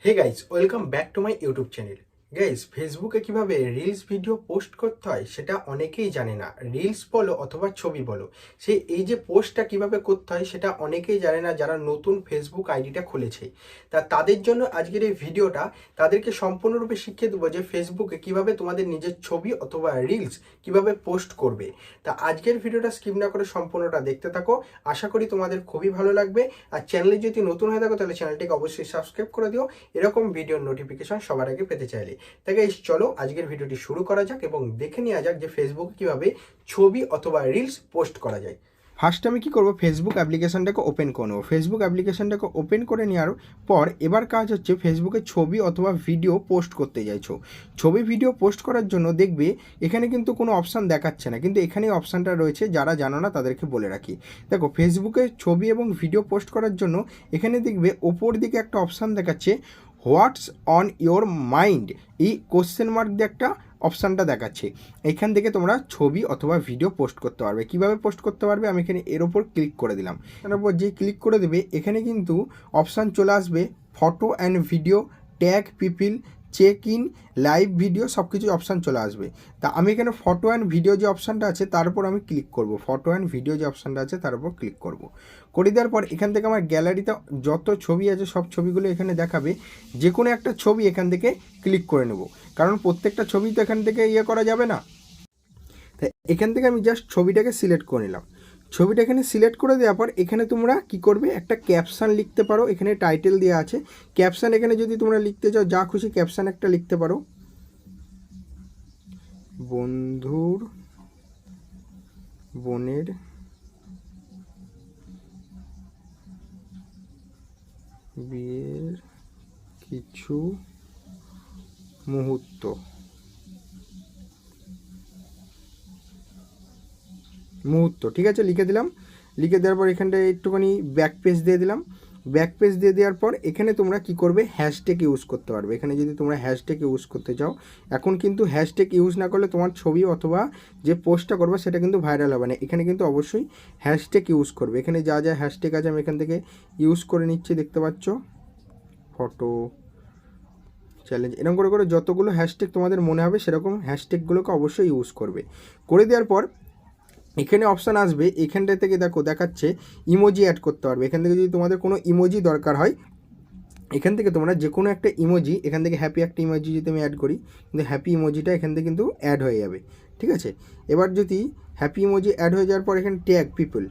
Hey guys, welcome back to my YouTube channel. Guys, ফেসবুকে কিভাবে reels video post করতে হয় সেটা অনেকেই জানে না। রিলস বলো অথবা ছবি বলো, এই যে পোস্টটা কিভাবে করতে হয় সেটা অনেকেই জানে না যারা নতুন ফেসবুক আইডিটা খুলেছে। তাদের জন্য আজকের এই ভিডিওটা তাদেরকে সম্পূর্ণরূপে শিখিয়ে দেবো যে ফেসবুকে কিভাবে তোমাদের নিজের ছবি অথবা রিলস কিভাবে পোস্ট করবে। আজকের ভিডিওটা স্কিপ না করে সম্পূর্ণটা দেখতে থাকো। আশা করি তোমাদের খুবই ভালো লাগবে। আর চ্যানেলে যদি নতুন হয়ে থাকো তাহলে চ্যানেলটিকে অবশ্যই সাবস্ক্রাইব করে দিও এরকম ভিডিওর নোটিফিকেশন সবার আগে পেতে চাইলে। তাই গাইস, চলো আজকের ভিডিওটি শুরু করা যাক এবং দেখে নেওয়া যাক যে ফেসবুকে কিভাবে ছবি অথবা রিলস পোস্ট করা যায়। ফার্স্ট আমি কি করব, ফেসবুক অ্যাপ্লিকেশনটাকে ওপেন করে নেবো। ফেসবুক অ্যাপ্লিকেশনটাকে ওপেন করে নেওয়ার পর এবার কাজ হচ্ছে ফেসবুকে ছবি অথবা ভিডিও পোস্ট করতে চাইছো। ছবি ভিডিও পোস্ট করার জন্য দেখবে এখানে কিন্তু কোনো অপশান দেখাচ্ছে না, কিন্তু এখানে অপশানটা রয়েছে। যারা জানো না তাদেরকে বলে রাখি। দেখো, ফেসবুকে ছবি এবং ভিডিও পোস্ট করার জন্য এখানে দেখবে ওপর দিকে একটা অপশান দেখাচ্ছে হোয়াটস অন ইয়োর মাইন্ড, এই কোশ্চেন মার্ক দিয়ে একটা অপশানটা দেখাচ্ছে। এখান থেকে তোমরা ছবি অথবা ভিডিও পোস্ট করতে পারবে। কিভাবে পোস্ট করতে পারবে, আমি এখানে এর ওপর ক্লিক করে দিলাম। তারপর যে ক্লিক করে দেবে এখানে কিন্তু অপশান চলে আসবে photo and video, tag people, check in, live video, সব কিছু অপশান চলে আসবে। আমি এখানে ফটো অ্যান্ড ভিডিও যে অপশানটা আছে তার উপর আমি ক্লিক করব। ফটো অ্যান্ড ভিডিও যে অপশানটা আছে তার উপর ক্লিক করব। করে দেওয়ার পর এখান থেকে আমার গ্যালারিতে যত ছবি আছে সব ছবিগুলো এখানে দেখাবে। যে কোনো একটা ছবি এখান থেকে ক্লিক করে নেব, কারণ প্রত্যেকটা ছবি তো এখান থেকে করা যাবে না। তাই এখান থেকে আমি জাস্ট ছবিটাকে সিলেক্ট করে নিলাম। ছবিটা এখানে সিলেক্ট করে দেওয়ার পর এখানে তোমরা কি করবে, একটা ক্যাপশান লিখতে পারো। এখানে টাইটেল দেওয়া আছে, ক্যাপশান এখানে যদি তোমরা লিখতে চাও যা খুশি ক্যাপশান একটা লিখতে পারো। বন্ধুর বোনের বিয়ের কিছু মুহূর্ত, ঠিক আছে, লিখে দিলাম। লিখে দেওয়ার পর এখানটায় একটুখানি ব্যাক পেজ দিয়ে দিলাম। ব্যাক পেজ দিয়ে দেওয়ার পর এখানে তোমরা কি করবে, হ্যাশট্যাগ ইউজ করতে পারবে। এখানে যদি তোমরা হ্যাশট্যাগ ইউজ করতে চাও, এখন কিন্তু হ্যাশট্যাগ ইউজ না করলে তোমার ছবি অথবা যে পোস্টটা করবে সেটা কিন্তু ভাইরাল হবে না। এখানে কিন্তু অবশ্যই হ্যাশট্যাগ ইউজ করবে। এখানে যা যা হ্যাশট্যাগ আছে আমি এখান থেকে ইউজ করে নিচ্ছি, দেখতে পাচ্ছ, ফটো চ্যালেঞ্জ, এরকম করে করে যতগুলো হ্যাশট্যাগ তোমাদের মনে হবে সেরকম হ্যাশট্যাগুলোকে অবশ্যই ইউজ করবে। করে দেওয়ার পর এখানে অপশান আসবে, এখানটা থেকে দেখো দেখাচ্ছে ইমোজি অ্যাড করতে পারবে। এখান থেকে যদি তোমাদের কোনো ইমোজি দরকার হয় এখান থেকে তোমরা যে কোনো একটা ইমোজি, এখান থেকে হ্যাপি একটা ইমোজি যদি আমি অ্যাড করি, কিন্তু হ্যাপি ইমোজিটা এখান থেকে কিন্তু অ্যাড হয়ে যাবে। ঠিক আছে, এবার যদি হ্যাপি ইমোজি অ্যাড হয়ে যাওয়ার পর এখানে ট্যাগ পিপল,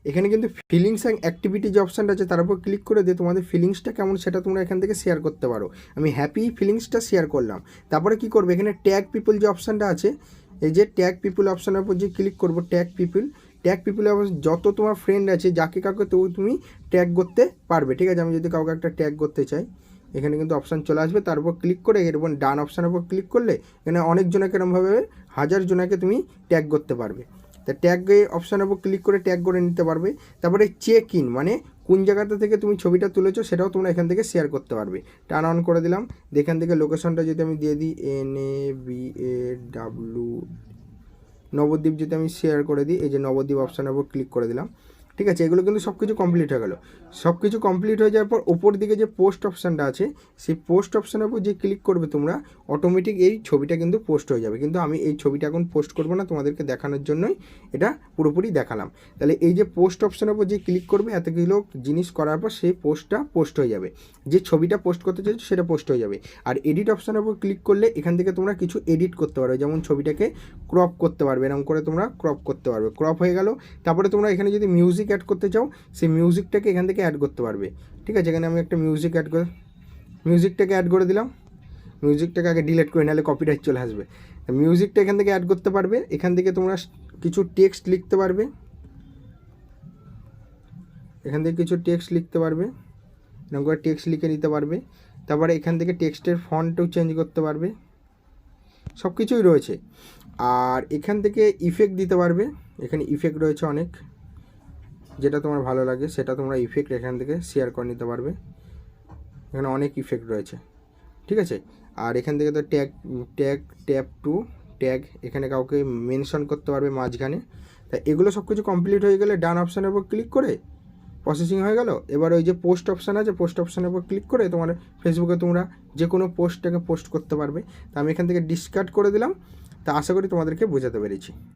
এখানে কিন্তু ফিলিংস অ্যান্ড অ্যাক্টিভিটি যে অপশানটা আছে তার উপর ক্লিক করে দিয়ে তোমাদের ফিলিংসটা কেমন সেটা তোমরা এখান থেকে শেয়ার করতে পারো। আমি হ্যাপি ফিলিংসটা শেয়ার করলাম। তারপরে কি করবে, এখানে ট্যাগ পিপল যে অপশানটা আছে, এই যে ট্যাগ পিপল অপশানের উপর যে ক্লিক করবো, ট্যাগ পিপলের যত তোমার ফ্রেন্ড আছে যাকে কাউকে তো তুমি ট্যাগ করতে পারবে। ঠিক আছে, আমি যদি কাউকে একটা ট্যাগ করতে চাই এখানে কিন্তু অপশান চলে আসবে। তার উপর ক্লিক করে এরকম ডান অপশানের উপর ক্লিক করলে এখানে অনেকজনকে এরকমভাবে 1000 জনকে তুমি ট্যাগ করতে পারবে। তা ট্যাগ অপশানের উপর ক্লিক করে ট্যাগ করে নিতে পারবে। তারপরে চেক ইন, মানে কোন জায়গাটা থেকে তুমি ছবিটা তুলেছো সেটাও তোমরা এখান থেকে শেয়ার করতে পারবে। টার্ন অন করে দিলাম। এখান থেকে লোকেশনটা যদি আমি দিয়ে দিই NABAW নবদ্বীপ, যদি আমি শেয়ার করে দিই, এই যে নবদ্বীপ অপশানের উপর ক্লিক করে দিলাম। ঠিক আছে, এগুলো কিন্তু সব কিছু কমপ্লিট হয়ে গেল। সব কিছু কমপ্লিট হয়ে যাওয়ার পর ওপর দিকে যে পোস্ট অপশানটা আছে সেই পোস্ট অপশানের উপর যে ক্লিক করবে তোমরা, অটোমেটিক এই ছবিটা কিন্তু পোস্ট হয়ে যাবে। কিন্তু আমি এই ছবিটা এখন পোস্ট করবো না, তোমাদেরকে দেখানোর জন্যই এটা পুরোপুরি দেখালাম। তাহলে এই যে পোস্ট অপশানের উপর যে ক্লিক করবে এতগুলো জিনিস করার পর সেই পোস্টটা পোস্ট হয়ে যাবে। যে ছবিটা পোস্ট করতে চাইছো সেটা পোস্ট হয়ে যাবে। আর এডিট অপশানের উপর ক্লিক করলে এখান থেকে তোমরা কিছু এডিট করতে পারবে, যেমন ছবিটাকে ক্রপ করতে পারবে। এরকম করে তোমরা ক্রপ করতে পারবে। ক্রপ হয়ে গেল। তারপরে তোমরা এখানে যদি মিউজিক অ্যাড করতে চাও সেই মিউজিকটাকে এখান থেকে অ্যাড করতে পারবে। ঠিক আছে, এখানে আমি একটা মিউজিকটাকে অ্যাড করে দিলাম। মিউজিকটাকে আগে ডিলিট করে, নাহলে কপিরাইট চলে আসবে। মিউজিকটা এখান থেকে অ্যাড করতে পারবে। এখান থেকে তোমরা কিছু টেক্সট লিখতে পারবে, এখান থেকে কিছু টেক্সট লিখতে পারবে, এরকম করে টেক্সট লিখে নিতে পারবে। তারপরে এখান থেকে টেক্সটের ফন্টও চেঞ্জ করতে পারবে, সব কিছুই রয়েছে। আর এখান থেকে ইফেক্ট দিতে পারবে। এখানে ইফেক্ট রয়েছে অনেক, যেটা তোমার ভালো লাগে সেটা তোমরা ইফেক্ট এখান থেকে শেয়ার করে নিতে পারবে। এখানে অনেক ইফেক্ট রয়েছে। ঠিক আছে, আর এখান থেকে তো ট্যাগ টু ট্যাগ, এখানে কাউকে মেনশন করতে পারবে মাঝখানে। তা এগুলো সব কিছু কমপ্লিট হয়ে গেলে ডান অপশানের উপর ক্লিক করে প্রসেসিং হয়ে গেল। এবার ওই যে পোস্ট অপশান আছে, পোস্ট অপশানের উপর ক্লিক করে তোমার ফেসবুকে তোমরা যে কোনো পোস্টটাকে পোস্ট করতে পারবে। তা আমি এখান থেকে ডিসকার্ড করে দিলাম। তা আশা করি তোমাদেরকে বোঝাতে পেরেছি।